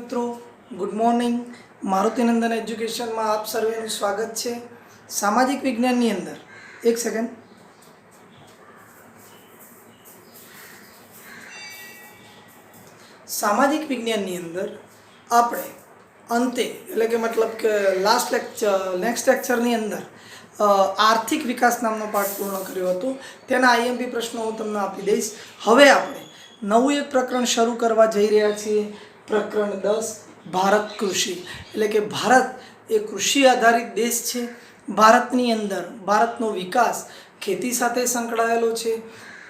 मित्रों, good morning. Marutinandan education में आप सर्वेનું स्वागत છે। सामाजिक विज्ञानની અંદર एक सेकंड सामाजिक विज्ञानની અંદર આપણે અંતે એટલે કે મતલબ કે નેક્સ્ટ લેક્ચરની અંદર આર્થિક વિકાસ નામનો પાઠ પૂર્ણ કર્યો હતો। તેના આઈએમપી પ્રશ્નો હું તમને આપી દઈશ। હવે આપણે નવું એક પ્રકરણ શરૂ કરવા જઈ રહ્યા છીએ। પ્રકરણ 10 ભારત કૃષિ એટલે કે ભારત એ કૃષિ આધારિત દેશ છે। ભારતની અંદર ભારતનો વિકાસ ખેતી સાથે સંકળાયેલો છે।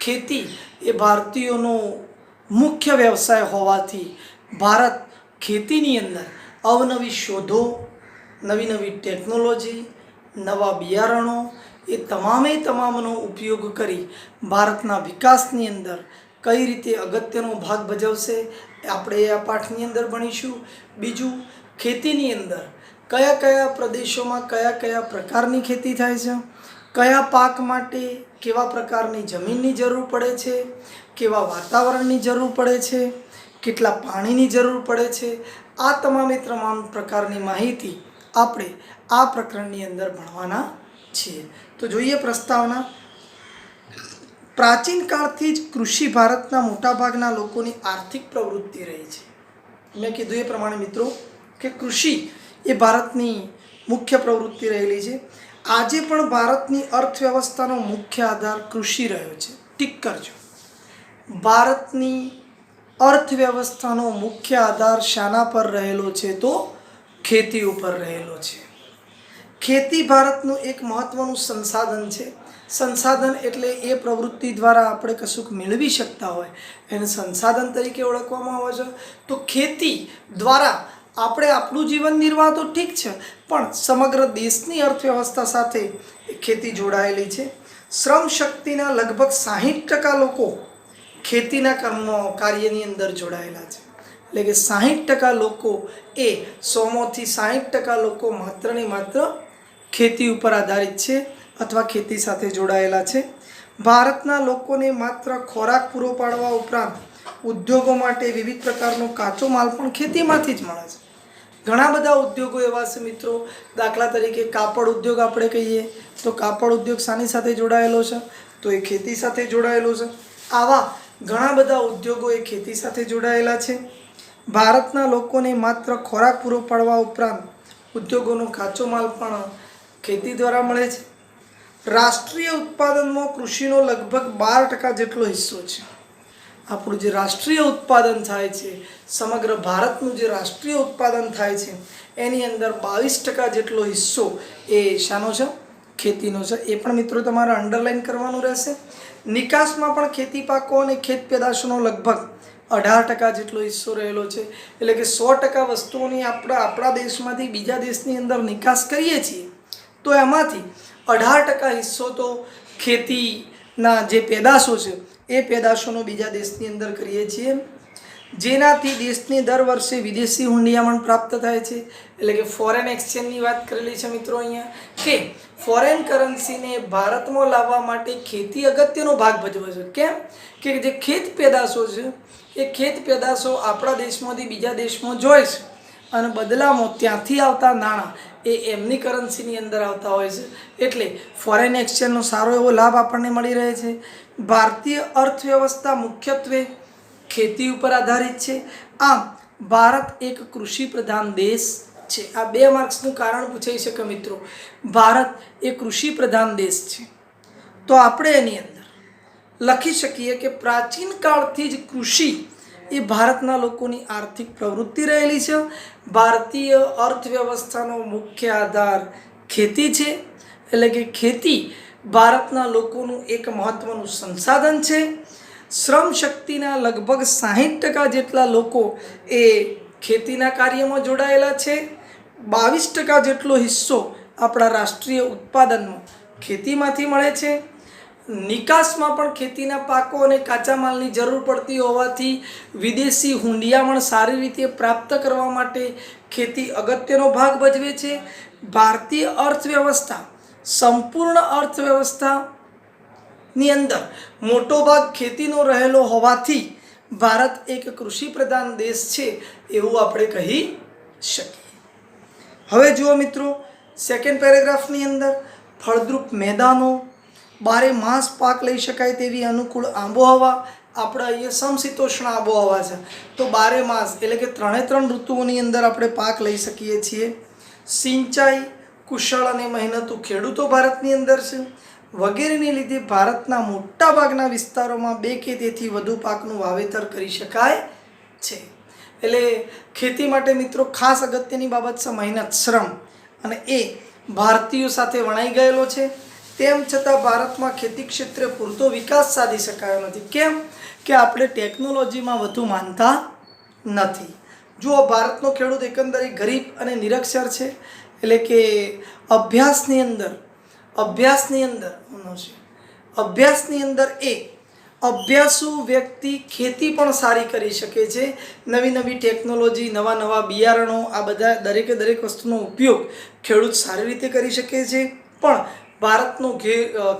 ખેતી એ ભારતીયોનો મુખ્ય વ્યવસાય હોવાથી ભારત ખેતીની અંદર અવનવી શોધો, નવી નવી ટેકનોલોજી, નવા બિયારણો એ તમામનો ઉપયોગ કરી ભારતના વિકાસની અંદર કઈ રીતે અગત્યનો ભાગ ભજવશે આપણે આ પાઠની અંદર ભણીશું। બીજું, ખેતીની અંદર કયા કયા પ્રદેશોમાં કયા કયા પ્રકારની ખેતી થાય છે, કયા પાક માટે કેવા પ્રકારની જમીનની જરૂર પડે છે, કેવા વાતાવરણની જરૂર પડે છે, કેટલા પાણીની જરૂર પડે છે, આ તમામ પ્રકારની માહિતી આપણે આ પ્રકરણની અંદર ભણવાના છીએ। તો જોઈએ પ્રસ્તાવના। प्राचीन काळथी ज कृषि भारतना मोटाभागना लोकोनी आर्थिक प्रवृत्ति रही है। मैं कीधुं ए प्रमाणे मित्रों कि कृषि ए भारतनी मुख्य प्रवृत्ति रहेली है। आजे पण भारतनी अर्थव्यवस्थानो मुख्य आधार कृषि रह्यो छे। टीक करजो, भारतनी अर्थव्यवस्थानो मुख्य आधार शाना पर रहेलो छे तो खेती उपर रहेलो छे। खेती भारतनुं एक महत्वनुं संसाधन छे। संसाधन एटले ए प्रवृत्ति द्वारा આપણે કશુંક મેળવી શકતા હોય એને સંસાધન તરીકે ઓળખવામાં આવે છે। તો ખેતી દ્વારા આપણે આપણું જીવન નિર્વાહ તો ઠીક છે પણ સમગ્ર દેશની અર્થવ્યવસ્થા સાથે ખેતી જોડાયેલી છે। શ્રમ શક્તિના લગભગ 60% લોકો ખેતીના કાર્યની અંદર જોડાયેલા છે। એટલે કે 60% લોકો એ 100માંથી 60% લોકો માત્ર ને માત્ર ખેતી ઉપર આધારિત છે अथवा खेती साथे जोड़ायेला छे। भारतना लोकोने मात्र खोराक पूरो पाडवा उपरांत उद्योगों माटे विविध प्रकारनो काचो माल पण खेतीमांथी ज मळे छे। घणा बधा उद्योगों एवा छे मित्रों, दाखला तरीके कापड़ उद्योग आपणे कहीए तो कापड़ उद्योग सानी साथे जोड़ायेलो छे तो ए खेती साथे जोड़ायेलो छे। आवा घणा बधा उद्योगों ए खेती साथे जोड़ायेला छे। भारतना लोकोने मात्र खोराक पूरो पाडवा उपरांत उद्योगोनो काचो माल पण खेती द्वारा मळे छे। राष्ट्रीय उत्पादन में कृषि लगभग 12% जेटलो हिस्सो है। આપણું જે રાષ્ટ્રીય ઉત્પાદન થાય છે, સમગ્ર ભારતનું જે રાષ્ટ્રીય ઉત્પાદન થાય છે એની અંદર 22% જેટલો હિસ્સો એ શાનો છે? ખેતીનો છે। એ પણ મિત્રો તમારે અંડરલાઈન કરવાનું રહેશે। નિકાસમાં પણ ખેતી પાકો અને ખેત પેદાશોનો લગભગ 18% જેટલો હિસ્સો રહેલો છે। એટલે કે 100% વસ્તુઓની આપણા દેશમાંથી બીજા દેશની અંદર નિકાસ કરીએ છીએ તો એમાંથી 18% हिस्सो तो खेतीना जे पेदाशो छे ए पेदाशोनो बीजा देशनी अंदर करीए छीए, जेनाथी देशने दर वर्षे विदेशी हुंडियामण प्राप्त थाय छे। एटले के फॉरेन एक्सचेंजनी वात करेली छे मित्रों अहींया के फॉरेन करन्सीने भारतमां लाववा माटे खेती अगत्यनो भाग भजवे छे। केम के जे खेत पेदाशो छे ए खेत पेदाशो आपणा देशमांथी बीजा देशमां जोय छे અને બદલામાં ત્યાંથી આવતા નાણાં એ એમની કરન્સીની અંદર આવતા હોય છે। એટલે ફોરેન એક્સચેન્જનો સારો એવો લાભ આપણને મળી રહે છે। ભારતીય અર્થવ્યવસ્થા મુખ્યત્વે ખેતી ઉપર આધારિત છે। આમ ભારત એક કૃષિ પ્રધાન દેશ છે। આ 2 માર્ક્સનું કારણ પૂછાઈ શકે મિત્રો। ભારત એ કૃષિ પ્રધાન દેશ છે તો આપણે એની અંદર લખી શકીએ કે પ્રાચીન કાળથી જ કૃષિ એ ભારતના લોકોની આર્થિક પ્રવૃત્તિ રહેલી છે। ભારતીય અર્થવ્યવસ્થાનો મુખ્ય આધાર ખેતી છે। એટલે કે ખેતી ભારતના લોકોનું એક મહત્વનું સંસાધન છે। શ્રમ શક્તિના લગભગ 60% જેટલા લોકો એ ખેતીના કાર્યમાં જોડાયેલા છે। 22% જેટલો હિસ્સો આપણા રાષ્ટ્રીય ઉત્પાદનમાં ખેતીમાંથી મળે છે। નિકાસમાં પણ ખેતીના પાકો અને કાચા માલની જરૂર પડતી હોવાથી વિદેશી હુંડિયામણ સારી રીતે પ્રાપ્ત કરવા માટે ખેતી અગત્યનો ભાગ ભજવે છે। ભારતીય અર્થવ્યવસ્થા સંપૂર્ણ અર્થવ્યવસ્થાની અંદર મોટો ભાગ ખેતીનો રહેલો હોવાથી ભારત એક કૃષિ પ્રધાન દેશ છે એવું આપણે કહી શકીએ. હવે જુઓ મિત્રો, સેકન્ડ પેરેગ્રાફની અંદર ફળદ્રુપ મેદાનો, બારે માસ પાક લઈ શકાય તેવી અનુકૂળ આબોહવા. આપણે અહીંયા સમશીતોષ્ણ આબોહવા છે, તો બારે માસ એટલે કે 3 ઋતુઓની અંદર આપણે પાક લઈ શકીએ છીએ. સિંચાઈ, કુશળ અને મહેનતુ ખેડૂતો ભારતની અંદર છે વગેરેને લીધે ભારતના મોટાભાગના વિસ્તારોમાં 2 કે તેથી વધુ પાકનું વાવેતર કરી શકાય છે. એટલે ખેતી માટે મિત્રો ખાસ અગત્યની બાબત છે મહેનત, શ્રમ, અને એ ભારતીયો સાથે વણાઈ ગયેલો છે. તેમ છતાં ભારતમાં ખેતી ક્ષેત્રે પૂરતો વિકાસ સાધી શકાયો નથી. કેમ કે આપણે ટેકનોલોજીમાં વધુ માનતા નથી. જુઓ, ભારતનો ખેડૂત એકંદરે ગરીબ અને નિરક્ષર છે. એટલે કે અભ્યાસની અંદર એ અભ્યાસુ વ્યક્તિ ખેતી પણ સારી કરી શકે છે. નવી નવી ટેકનોલોજી, નવા નવા બિયારણો, આ બધા દરેક વસ્તુનો ઉપયોગ ખેડૂત સારી રીતે કરી શકે છે. પણ ભારતનો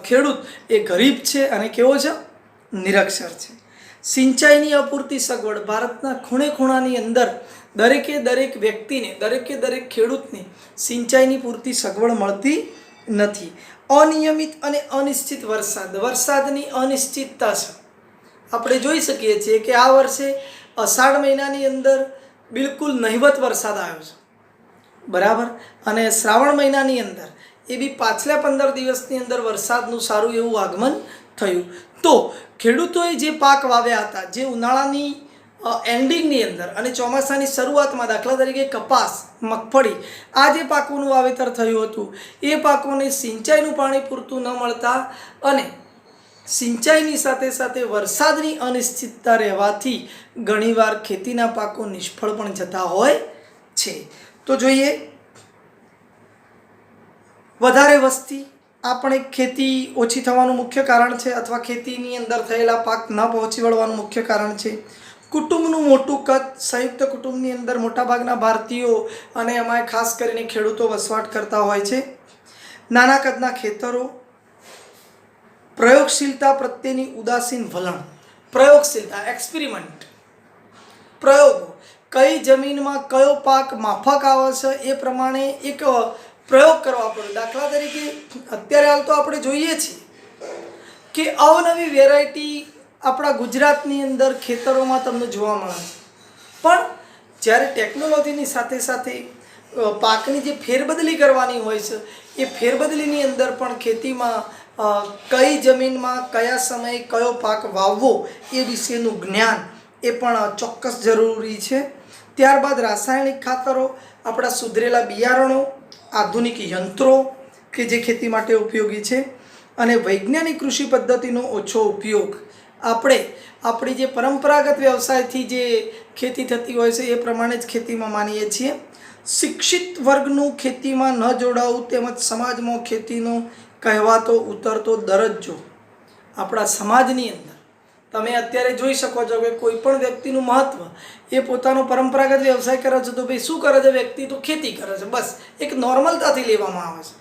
ખેડૂત એ ગરીબ છે અને કેવો છે? નિરક્ષર છે. સિંચાઈની અપૂરતી સગવડ. ભારતના ખૂણે ખૂણાની અંદર દરેક વ્યક્તિને, દરેક ખેડૂતને સિંચાઈની પૂરતી સગવડ મળતી નથી. અનિયમિત અને અનિશ્ચિત વરસાદની અનિશ્ચિતતા છે. આપણે જોઈ શકીએ છીએ કે આ વર્ષે અષાઢ મહિનાની અંદર બિલકુલ નહિવત વરસાદ આવ્યો છે, બરાબર, અને શ્રાવણ મહિનાની અંદર એ બી પાછલા 15 દિવસની અંદર વરસાદનું સારું એવું આગમન થયું. તો ખેડૂતોએ જે પાક વાવ્યા હતા, જે ઉનાળાની એન્ડિંગની અંદર અને ચોમાસાની શરૂઆતમાં, દાખલા તરીકે કપાસ, મગફળી, આ જે પાકોનું વાવેતર થયું હતું, એ પાકોને સિંચાઈનું પાણી પૂરતું ન મળતા અને સિંચાઈની સાથે સાથે વરસાદની અનિશ્ચિતતા રહેવાથી ઘણીવાર ખેતીના પાકો નિષ્ફળ પણ જતા હોય છે. તો જોઈએ, વધારે વસ્તી આ પણ એક ખેતી ઓછી થવાનું મુખ્ય કારણ છે, અથવા ખેતીની અંદર થયેલા પાક ન પહોંચી વળવાનું મુખ્ય કારણ છે. કુટુંબનું મોટું કદ. સંયુક્ત કુટુંબની અંદર મોટાભાગના ભારતીયો અને એમાં ખાસ કરીને ખેડૂતો વસવાટ કરતા હોય છે. નાના કદના ખેતરો. પ્રયોગશીલતા પ્રત્યેની ઉદાસીન વલણ. પ્રયોગશીલતા, એક્સપેરિમેન્ટ, પ્રયોગો, કઈ જમીનમાં કયો પાક માફક આવે છે એ પ્રમાણે એક પ્રયોગ કરવા પડે. દાખલા તરીકે અત્યારે હાલ તો આપણે જોઈએ છીએ કે અવનવી વેરાયટી આપણા ગુજરાતની અંદર ખેતરોમાં તમને જોવા મળે છે. પણ જ્યારે ટેકનોલોજીની સાથે સાથે પાકની જે ફેરબદલી કરવાની હોય છે, એ ફેરબદલીની અંદર પણ ખેતીમાં કઈ જમીનમાં કયા સમયે કયો પાક વાવવો એ વિશેનું જ્ઞાન એ પણ ચોક્કસ જરૂરી છે. ત્યારબાદ રાસાયણિક ખાતરો, આપણા સુધરેલા બિયારણો, આધુનિક યંત્રો કે જે ખેતી માટે ઉપયોગી છે, અને વૈજ્ઞાનિક કૃષિ પદ્ધતિનો ઓછો ઉપયોગ. આપણે આપણી જે પરંપરાગત વ્યવસાયથી જે ખેતી થતી હોય છે એ પ્રમાણે જ ખેતીમાં માનીએ છીએ. શિક્ષિત વર્ગનું ખેતીમાં ન જોડાવું તેમજ સમાજમાં ખેતીનો કહેવાતો ઉતરતો દરજ્જો. આપણા સમાજની અંદર તમે અત્યારે જોઈ શકો છો કે કોઈ પણ વ્યક્તિનું મહત્ત્વ, એ પોતાનો પરંપરાગત વ્યવસાય કરે છે તો ભાઈ શું કરે છે વ્યક્તિ? તો ખેતી કરે છે, બસ એક નોર્મલતાથી લેવામાં આવે છે.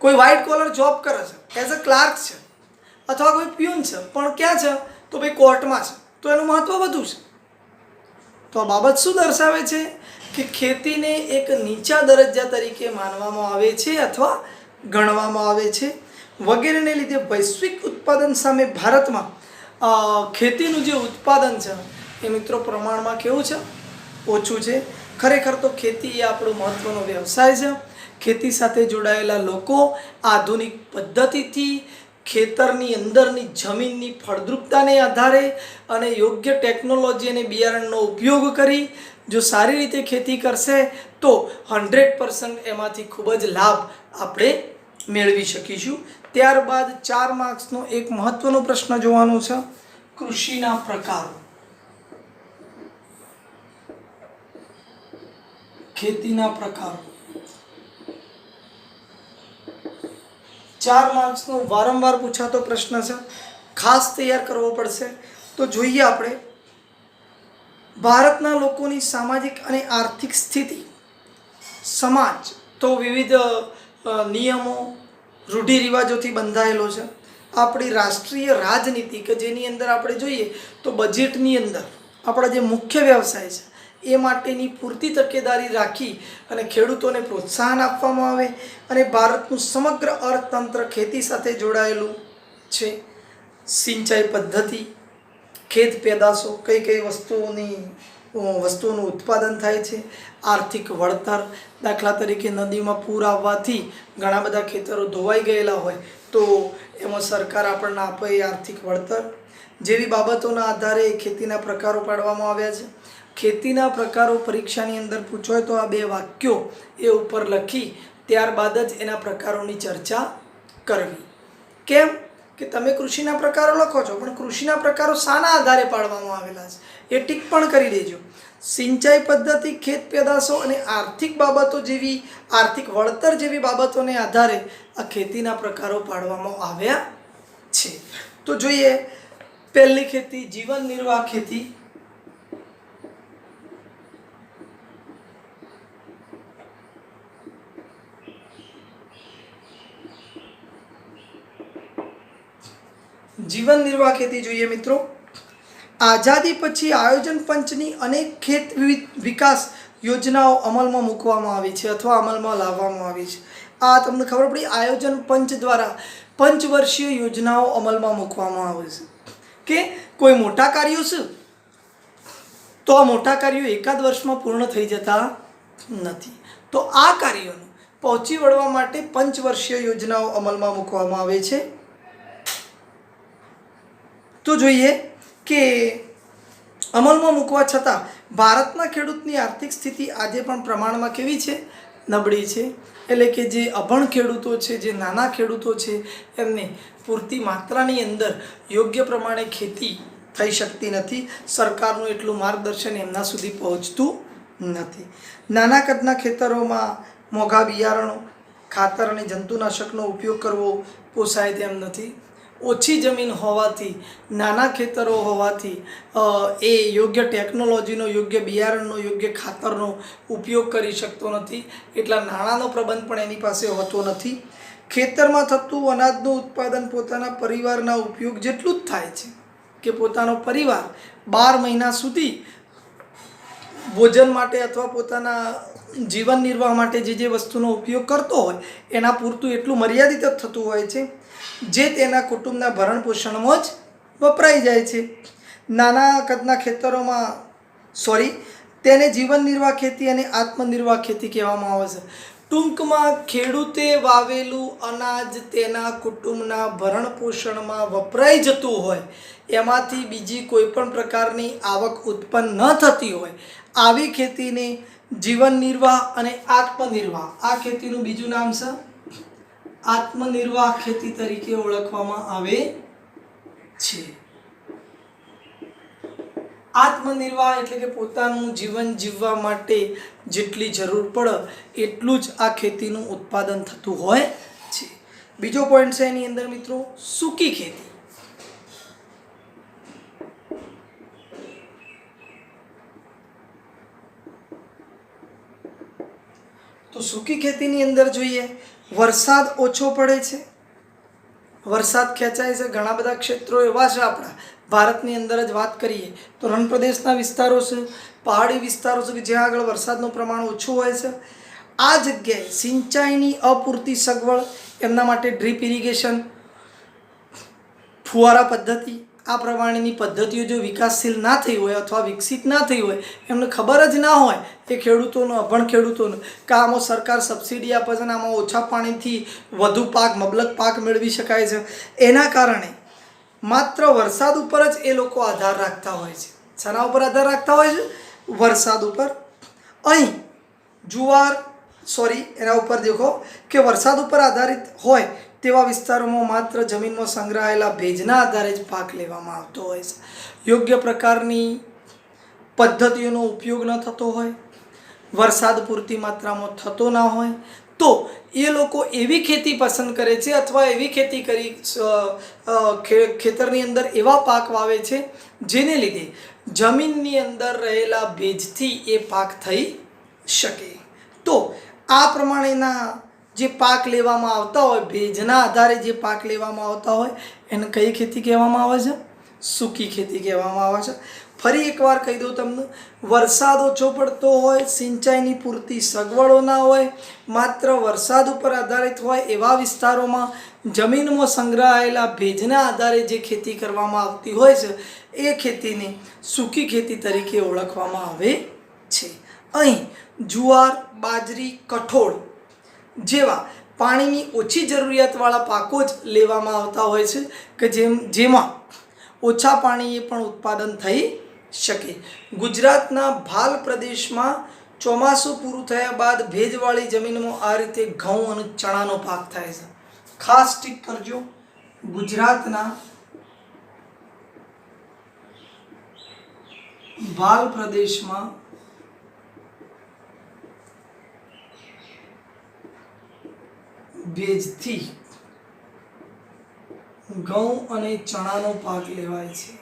કોઈ વ્હાઇટ કોલર જોબ કરે છે, એઝ અ ક્લાર્ક છે, અથવા કોઈ પ્યુન છે, પણ ક્યાં છે? તો ભાઈ કોર્ટમાં છે, તો એનું મહત્ત્વ વધુ છે. તો આ બાબત શું દર્શાવે છે? કે ખેતીને એક નીચા દરજ્જા તરીકે માનવામાં આવે છે અથવા ગણવામાં આવે છે. વગેરેને લીધે વૈશ્વિક ઉત્પાદન સામે ભારતમાં ખેતીનું જે ઉત્પાદન છે એ મિત્રો પ્રમાણમાં કેવું છે? ઓછું છે. ખરેખર તો ખેતી એ આપણો મહત્ત્વનો વ્યવસાય છે. ખેતી સાથે જોડાયેલા લોકો આધુનિક પદ્ધતિથી ખેતરની અંદરની જમીનની ફળદ્રુપતાને આધારે અને યોગ્ય ટેકનોલોજી અને બિયારણનો ઉપયોગ કરી જો સારી રીતે ખેતી કરશે તો 100% એમાંથી ખૂબ જ લાભ આપણે મેળવી શકીશું. ત્યારબાદ 4 માર્ક્સનો એક મહત્વનો પ્રશ્ન જોવાનો છે, કૃષિના પ્રકારો. ખેતીના પ્રકારો 4 માર્ક્સનો વારંવાર પૂછાતો પ્રશ્ન છે, ખાસ તૈયાર કરવો પડશે. તો જોઈએ આપણે, ભારતના લોકોની સામાજિક અને આર્થિક સ્થિતિ. સમાજ તો વિવિધ નિયમો, રૂઢિરિવાજોથી બંધાયેલો છે. આપણી રાષ્ટ્રીય રાજનીતિ કે જેની અંદર આપણે જોઈએ તો બજેટની અંદર આપણા જે મુખ્ય વ્યવસાય છે એ માટેની પૂરતી તકેદારી રાખી અને ખેડૂતોને પ્રોત્સાહન આપવામાં આવે અને ભારતનું સમગ્ર અર્થતંત્ર ખેતી સાથે જોડાયેલું છે. સિંચાઈ પદ્ધતિ, ખેત પેદાશો, કઈ કઈ વસ્તુઓનું ઉત્પાદન થાય છે, આર્થિક વળતર, દાખલા તરીકે નદીમાં પૂર આવવાથી ઘણા બધા ખેતરો ધોવાઈ ગયેલા હોય તો એમાં સરકાર આપણને આપે એ આર્થિક વળતર જેવી બાબતોના આધારે ખેતીના પ્રકારો પાડવામાં આવ્યા છે. ખેતીના પ્રકારો પરીક્ષાની અંદર પૂછાય તો આ 2 વાક્યો એ ઉપર લખી ત્યારબાદ જ એના પ્રકારોની ચર્ચા કરવી. કેમ કે તમે કૃષિના પ્રકારો લખો છો પણ કૃષિના પ્રકારો શાના આધારે પાડવામાં આવેલા છે એ ટીક પણ કરી દેજો. સિંચાઈ પદ્ધતિ, ખેત પેદાશો અને આર્થિક બાબતો જેવી આર્થિક વળતર જેવી બાબતોને આધારે આ ખેતીના પ્રકારો પાડવામાં આવ્યા છે. તો જોઈએ પહેલી ખેતી જીવન નિર્વાહ ખેતી. જીવન નિર્વાહ ખેતી જોઈએ મિત્રો. આઝાદી પછી આયોજન પંચની અનેક ખેત વિકાસ યોજનાઓ અમલમાં મૂકવામાં આવી છે અથવા અમલમાં લાવવામાં આવી છે. આ તમને ખબર પડી, આયોજન પંચ દ્વારા પંચવર્ષીય યોજનાઓ અમલમાં મૂકવામાં આવે છે કે કોઈ મોટા કાર્યો છે તો આ મોટા કાર્યો એકાદ વર્ષમાં પૂર્ણ થઈ જતા નથી. તો આ કાર્યોને પહોંચી વળવા માટે પંચવર્ષીય યોજનાઓ અમલમાં મૂકવામાં આવે છે. તો જોઈએ કે અમલમાં મૂકવા છતાં ભારતના ખેડૂતની આર્થિક સ્થિતિ આજે પણ પ્રમાણમાં કેવી છે? નબળી છે. એટલે કે જે અભણ ખેડૂતો છે, જે નાના ખેડૂતો છે, એમને પૂરતી માત્રાની અંદર યોગ્ય પ્રમાણે ખેતી થઈ શકતી નથી. સરકારનું એટલું માર્ગદર્શન એમના સુધી પહોંચતું નથી. નાના કદના ખેતરોમાં મોંઘા બિયારણો, ખાતર અને જંતુનાશકનો ઉપયોગ કરવો પોસાય તેમ નથી. ઓછી જમીન હોવાથી, નાના ખેતરો હોવાથી એ યોગ્ય ટેકનોલોજીનો, યોગ્ય બિયારણનો, યોગ્ય ખાતરનો ઉપયોગ કરી શકતો નથી. એટલા નાણાંનો પ્રબંધ પણ એની પાસે હોતો નથી. ખેતરમાં થતું અનાજનું ઉત્પાદન પોતાના પરિવારના ઉપયોગ જેટલું જ થાય છે કે પોતાનો પરિવાર 12 મહિના સુધી ભોજન માટે અથવા પોતાના જીવન નિર્વાહ માટે જે વસ્તુનો ઉપયોગ કરતો હોય એના પૂરતું એટલું મર્યાદિત જ થતું હોય છે જે તેના કુટુંબના ભરણ પોષણમાં જ વપરાઈ જાય છે. નાના કદના ખેતરોમાં તેને જીવન નિર્વાહ ખેતી અને આત્મનિર્વાહ ખેતી કહેવામાં આવે છે. ટૂંકમાં ખેડૂતે વાવેલું અનાજ તેના કુટુંબના ભરણ પોષણમાં વપરાઈ જતું હોય, એમાંથી બીજી કોઈ પણ પ્રકારની આવક ઉત્પન્ન ન થતી હોય, આવી ખેતીને જીવન નિર્વાહ અને આત્મનિર્વાહ, આ ખેતીનું બીજું નામ છે આત્મનિર્વાહ ખેતી તરીકે ઓળખવામાં આવે છે. આત્મનિર્વાહ એટલે કે પોતાનું જીવન જીવવા માટે જેટલી જરૂર પડે એટલું જ આ ખેતીનું ઉત્પાદન થતું હોય છે. બીજો પોઈન્ટ છે એની અંદર મિત્રો સૂકી ખેતી. તો સૂકી ખેતીની અંદર જોઈએ વરસાદ ઓછો પડે છે, વરસાદ ખેંચાય છે. ઘણા બધા ક્ષેત્રો એવા છે આપણા ભારતની અંદર જ વાત કરીએ તો રણ પ્રદેશના વિસ્તારો છે, પહાડી વિસ્તારો છે કે જ્યાં આગળ વરસાદનું પ્રમાણ ઓછું હોય છે. આ જગ્યાએ સિંચાઈની અપૂરતી સગવડ, એમના માટે ડ્રીપ ઇરિગેશન, ફુવારા પદ્ધતિ, આ પ્રમાણેની પદ્ધતિઓ જો વિકાસશીલ ના થઈ હોય અથવા વિકસિત ના થઈ હોય, એમને ખબર જ ના હોય એ ખેડૂતોનો, અભણ ખેડૂતોનો કે આમાં સરકાર સબસિડી આપે છે અને આમાં ઓછા પાણીથી વધુ પાક, મબલક પાક મેળવી શકાય છે, એના કારણે માત્ર વરસાદ ઉપર જ એ લોકો આધાર રાખતા હોય છે. શાના ઉપર આધાર રાખતા હોય છે? વરસાદ ઉપર. અહીં એના ઉપર દેખો કે વરસાદ ઉપર આધારિત હોય તેવા વિસ્તારોમાં માત્ર જમીનમાં સંગ્રહાયેલા ભેજના આધારે જ પાક લેવામાં આવતો હોય છે. યોગ્ય પ્રકારની પદ્ધતિઓનો ઉપયોગ ન થતો હોય, વરસાદ પૂરતી માત્રામાં થતો ના હોય, તો એ લોકો એવી ખેતી પસંદ કરે છે અથવા એવી ખેતી કરી ખેતરની અંદર એવા પાક વાવે છે જેને લીધે જમીનની અંદર રહેલા ભેજથી એ પાક થઈ શકે. તો આ પ્રમાણેના જે પાક લેવામાં આવતા હોય, ભેજના આધારે જે પાક લેવામાં આવતા હોય એને કઈ ખેતી કહેવામાં આવે છે? સૂકી ખેતી કહેવામાં આવે છે. ફરી એકવાર કહી દઉં તમને, વરસાદ ઓછો પડતો હોય, સિંચાઈની પૂરતી સગવડો ના હોય, માત્ર વરસાદ ઉપર આધારિત હોય એવા વિસ્તારોમાં જમીનમાં સંગ્રહાયેલા ભેજના આધારે જે ખેતી કરવામાં આવતી હોય છે એ ખેતીને સૂકી ખેતી તરીકે ઓળખવામાં આવે છે. અહીં જુવાર, બાજરી, કઠોળ જેવા પાણીની ઓછી જરૂરિયાતવાળા પાકો જ લેવામાં આવતા હોય છે કે જેમાં ઓછા પાણીએ પણ ઉત્પાદન થઈ શકે. ગુજરાતના ભાલ પ્રદેશમાં ચોમાસું પૂરું થયા બાદ ભેજવાળી જમીનમાં આ રીતે ઘઉં અને ચણાનો પાક થાય છે. ખાસ ટીક કરજો, ગુજરાતના ભાલ પ્રદેશમાં ભેજથી ઘઉં અને ચણાનો પાક લેવાય છે.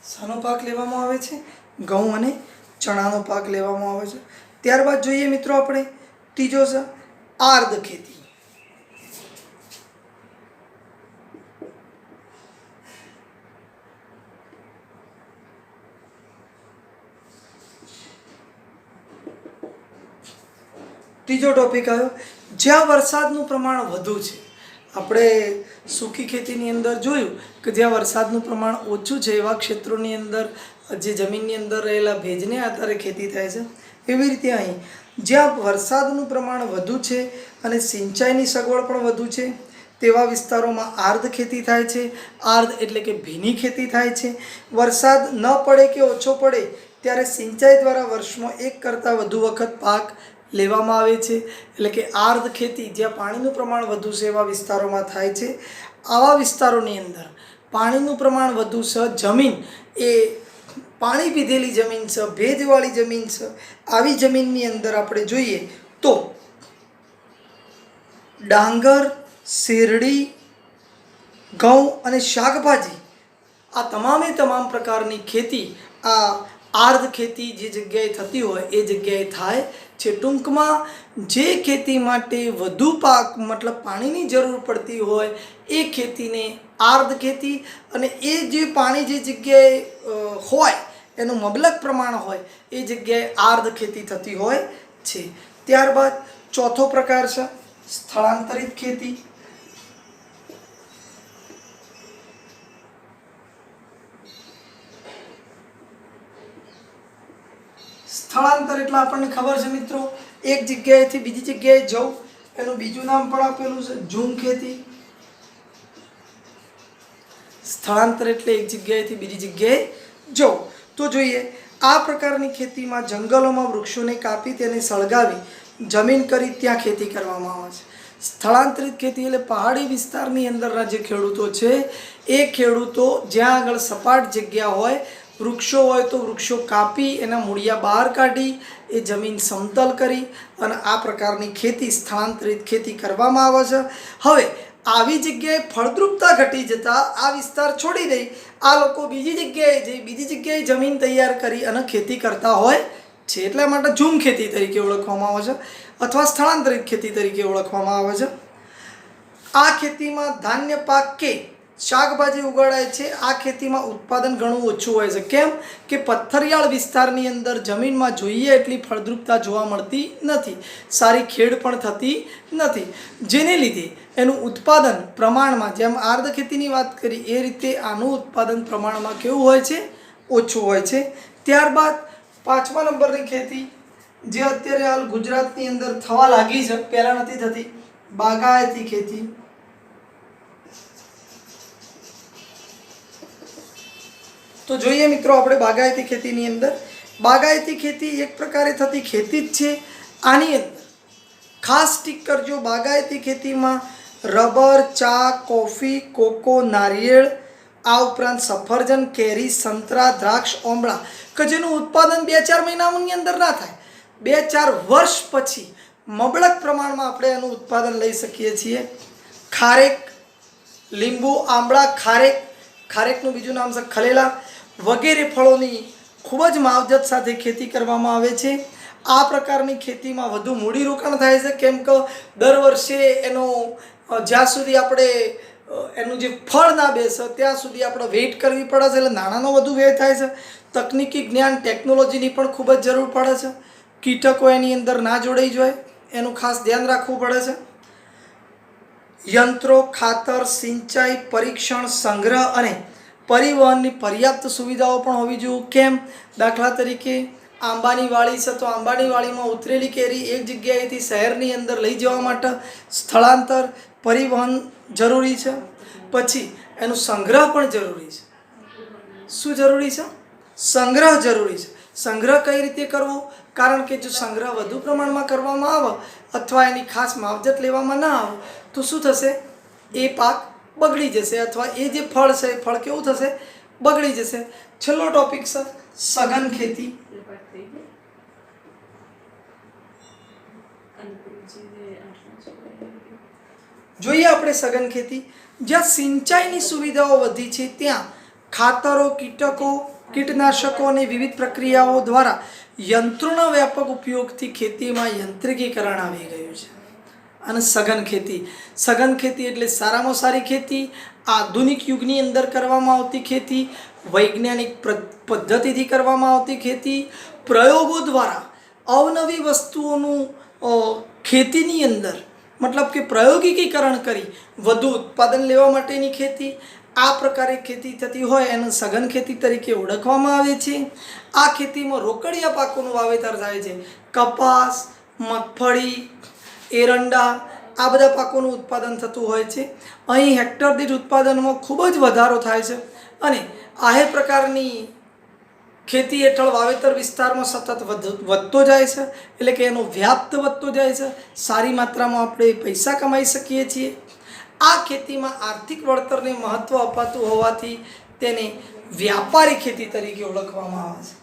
શાનો પાક લેવામાં આવે છે? ઘઉં અને ચણાનો પાક લેવામાં આવે છે. ત્યારબાદ જોઈએ મિત્રો આપણે ત્રીજો છે આર્દ ખેતી. ત્રીજો ટોપિક આવ્યો જ્યાં વરસાદનું પ્રમાણ વધુ છે. આપણે સૂકી ખેતીની અંદર જોયું કે જ્યાં વરસાદનું પ્રમાણ ઓછું છે એવા ક્ષેત્રોની અંદર જે જમીનની અંદર રહેલા ભેજને આધારે ખેતી થાય છે. એવી રીતે અહીં જ્યાં વરસાદનું પ્રમાણ વધુ છે અને સિંચાઈની સગવડ પણ વધુ છે તેવા વિસ્તારોમાં આર્દ ખેતી થાય છે. આર્દ એટલે કે ભીની ખેતી થાય છે. વરસાદ ન પડે કે ઓછો પડે ત્યારે સિંચાઈ દ્વારા વર્ષમાં એક કરતાં વધુ વખત પાક લેવામાં આવે છે. એટલે કે આર્દ ખેતી જ્યાં પાણીનું પ્રમાણ વધુ છે એવા વિસ્તારોમાં થાય છે. આવા વિસ્તારોની અંદર પાણીનું પ્રમાણ વધુ છે, જમીન એ પાણી પીધેલી જમીન છે, ભેજવાળી જમીન છે, આવી જમીનની અંદર આપણે જોઈએ તો ડાંગર, શેરડી, ઘઉં અને શાકભાજી આ તમામે તમામ પ્રકારની ખેતી આ આર્દ ખેતી જે જગ્યાએ થતી હોય એ જગ્યાએ થાય છે. ટૂંકમાં જે ખેતી માટે વધુ પાક મતલબ પાણીની જરૂર પડતી હોય એ ખેતીને આર્દ ખેતી, અને એ જે પાણી જે જગ્યાએ હોય એનું મબલક પ્રમાણ હોય એ જગ્યાએ આર્દ ખેતી થતી હોય છે. ત્યારબાદ ચોથો પ્રકાર છે સ્થળાંતરિત ખેતી. સ્થળાંતર એટલે આપણને ખબર છે મિત્રો, એક જગ્યાએથી બીજી જગ્યાએ જવું. એનું બીજું નામ પણ આપેલું છે ઝૂમ ખેતી. સ્થળાંતર એટલે એક જગ્યાએથી બીજી જગ્યાએ જવું. તો જોઈએ આ પ્રકારની ખેતીમાં જંગલોમાં વૃક્ષોને કાપી તેને સળગાવી જમીન કરી ત્યાં ખેતી કરવામાં આવે છે. સ્થળાંતરિત ખેતી એટલે પહાડી વિસ્તારની અંદરના જે ખેડૂતો છે એ ખેડૂતો જ્યાં આગળ સપાટ જગ્યા હોય, વૃક્ષો હોય તો વૃક્ષો કાપી એના મૂળિયા બહાર કાઢી એ જમીન સમતલ કરી અને આ પ્રકારની ખેતી સ્થળાંતરિત ખેતી કરવામાં આવે છે. હવે આવી જગ્યાએ ફળદ્રુપતા ઘટી જતાં આ વિસ્તાર છોડી દઈ આ લોકો બીજી જગ્યાએ જઈ બીજી જગ્યાએ જમીન તૈયાર કરી અને ખેતી કરતા હોય છે. એટલા માટે ઝૂમ ખેતી તરીકે ઓળખવામાં આવે છે અથવા સ્થળાંતરિત ખેતી તરીકે ઓળખવામાં આવે છે. આ ખેતીમાં ધાન્ય પાક કે શાકભાજી ઉગાડાય છે. આ ખેતીમાં ઉત્પાદન ઘણું ઓછું હોય છે. કેમ કે પથ્થરિયાળ વિસ્તારની અંદર જમીનમાં જોઈએ એટલી ફળદ્રુપતા જોવા મળતી નથી, સારી ખેડ પણ થતી નથી, જેને લીધે એનું ઉત્પાદન પ્રમાણમાં જેમ આર્દ ખેતીની વાત કરી એ રીતે આનું ઉત્પાદન પ્રમાણમાં કેવું હોય છે? ઓછું હોય છે. ત્યારબાદ 5મા નંબરની ખેતી જે અત્યારે હાલ ગુજરાતની અંદર થવા લાગી છે, પહેલાં નથી થતી, બાગાયતી ખેતી. તો જોઈએ મિત્રો આપણે બાગાયતી ખેતીની અંદર, બાગાયતી ખેતી એક પ્રકારે થતી ખેતી જ છે. આની અંદર ખાસ ટીક કરજો, બાગાયતી ખેતીમાં રબર, ચા, કોફી, કોકો, નારિયેળ, આ ઉપરાંત સફરજન, કેરી, સંતરા, દ્રાક્ષ, ઓમળા કે જેનું ઉત્પાદન 2-4 મહિનાની અંદર ના થાય, 2-4 વર્ષ પછી મબલક પ્રમાણમાં આપણે એનું ઉત્પાદન લઈ શકીએ છીએ. ખારેક, લીંબુ, આંબળા, ખારેક, ખારેકનું બીજું નામ છે ખલેલા, વગેરે ફળોની ખૂબ જ માવજત સાથે ખેતી કરવામાં આવે છે. આ પ્રકારની ખેતીમાં વધુ મૂડીરોકાણ થાય છે, કેમ કે દર વર્ષે એનો જ્યાં સુધી આપણે એનું જે ફળ ના બેસે ત્યાં સુધી આપણે વેઇટ કરવી પડે છે, એટલે નાણાંનો વધુ વ્યય થાય છે. તકનિકી જ્ઞાન ટેકનોલોજીની પણ ખૂબ જ જરૂર પડે છે. કીટકો એની અંદર ના જોડાઈ જાય એનું ખાસ ધ્યાન રાખવું પડે છે. યંત્રો, ખાતર, સિંચાઈ, પરીક્ષણ, સંગ્રહ અને પરિવહનની પર્યાપ્ત સુવિધાઓ પણ હોવી જોઈએ. કેમ? દાખલા તરીકે આંબાની વાડી છે તો આંબાની વાડીમાં ઉતરેલી કેરી એક જગ્યાએથી શહેરની અંદર લઈ જવા માટે સ્થળાંતર, પરિવહન જરૂરી છે. પછી એનો સંગ્રહ પણ જરૂરી છે. શું જરૂરી છે? સંગ્રહ જરૂરી છે. સંગ્રહ કઈ રીતે કરવો? કારણ કે જો સંગ્રહ વધુ પ્રમાણમાં કરવામાં આવે અથવા એની ખાસ માવજત લેવામાં ના આવે તો શું થશે? એ પાક બગડી જશે અથવા એ જે ફળ છે એ ફળ કેવું થશે? બગડી જશે. છેલ્લો ટોપિક છે સઘન ખેતી. જોઈએ આપણે સઘન ખેતી. જ્યાં સિંચાઈની સુવિધાઓ વધી છે ત્યાં ખાતરો, કીટનાશકો અને વિવિધ પ્રક્રિયાઓ દ્વારા યંત્રોના વ્યાપક ઉપયોગથી ખેતીમાં યાંત્રિકીકરણ આવી ગયું છે. અને સઘન ખેતી એટલે સારામાં સારી ખેતી, આધુનિક યુગની અંદર કરવામાં આવતી ખેતી, વૈજ્ઞાનિક પદ્ધતિથી કરવામાં આવતી ખેતી, પ્રયોગો દ્વારા અવનવી વસ્તુઓનું ખેતીની અંદર મતલબ કે પ્રયોગિકીકરણ કરી વધુ ઉત્પાદન લેવા માટેની ખેતી. આ પ્રકારે ખેતી થતી હોય એને સઘન ખેતી તરીકે ઓળખવામાં આવે છે. આ ખેતીમાં રોકડિયા પાકોનું વાવેતર થાય છે. કપાસ, મગફળી, એરંડા આ બધા પાકોનું ઉત્પાદન થતું હોય છે. અહીં હેક્ટર દીઠ ઉત્પાદનમાં ખૂબ જ વધારો થાય છે અને આ પ્રકારની ખેતી હેઠળ વાવેતર વિસ્તારમાં સતત વધતો જાય છે, એટલે કે એનો વ્યાપ્ત વધતો જાય છે. સારી માત્રામાં આપણે પૈસા કમાઈ શકીએ છીએ. આ ખેતીમાં આર્થિક વળતરને મહત્ત્વ અપાતું હોવાથી તેને વ્યાપારી ખેતી તરીકે ઓળખવામાં આવે છે.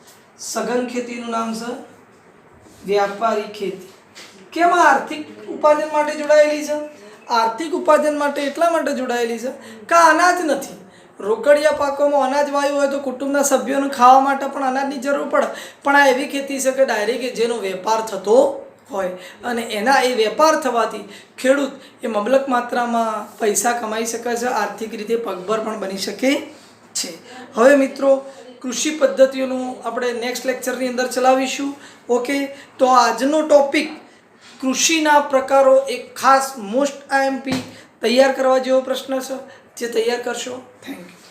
સઘન ખેતીનું નામ છે વ્યાપારી ખેતી. કેમ આર્થિક ઉપાર્જન માટે જોડાયેલી છે? આર્થિક ઉપાર્જન માટે એટલા માટે જોડાયેલી છે કે અનાજ નથી. રોકડિયા પાકોમાં અનાજ વાવ્યું હોય તો કુટુંબના સભ્યોને ખાવા માટે પણ અનાજની જરૂર પડે, પણ આ એવી ખેતી છે કે ડાયરેક્ટ જેનો વેપાર થતો હોય અને એના એ વેપાર થવાથી ખેડૂત એ મબલક માત્રામાં પૈસા કમાઈ શકે છે, આર્થિક રીતે પગભર પણ બની શકે છે. હવે મિત્રો કૃષિ પદ્ધતિઓનું આપણે નેક્સ્ટ લેક્ચરની અંદર ચલાવીશું. ઓકે, તો આજનો ટોપિક કૃષિના પ્રકારો એક ખાસ મોસ્ટ IMP તૈયાર કરવા જેવો પ્રશ્ન છે, જે તૈયાર કરશો. Thank you.